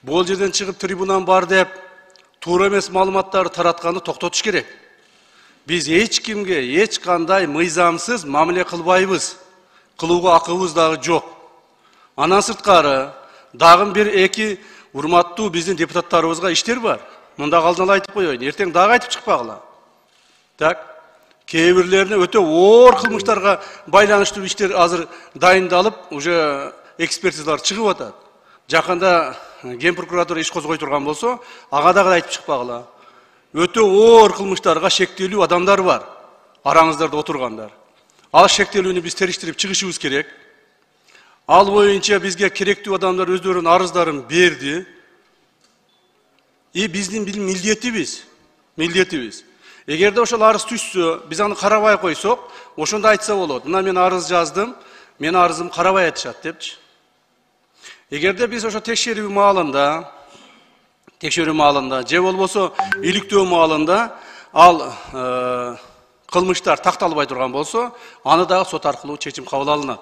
Бул жерден чыгып трибунан бар деп туура эмес маалыматтарды таратканды токтотуш керек. Биз эч кимге эч кандай мыйзамсыз мамиле кылбайбыз. Кылууга акыбыз дагы жок. Андан сырткары дагы бир эки урматтуу биздин депутаттарыбызга иштер бар. Мында алдын ала айтып коеюн. Эртең дагы айтып чыкпагыла. Так. Кээ бирлерине өтө оор кылмыштарга байланыштуу иштер азыр дайындалып, уже экспертизалар чыгып атат. Жакында Ген прокуратура иш козгой турган болсо, ага дагы айтып чыкпагыла. Өтө оор кылмыштарга шектелүү адамдар бар. Араңыздарда отургандар. Ал шектелүүнү биз териштирип чыгышыбыз керек. Ал боюнча бизге керектүү адамдар өздөрүнүн арыздарын берди. Биздин милдетибиз. Эгерде ошол арыз түшсө, биз аны карабай койсок, ошондо айтса болот. Мына мен арыз жаздым, мен арызым карабай атышат депчи. Эгерде биз ошо текшерүү маалында, же болбосо иликтөө маалында ал кылмыштар такталбай турган болсо, аны дагы сот аркылуу чечим кабыл алынат.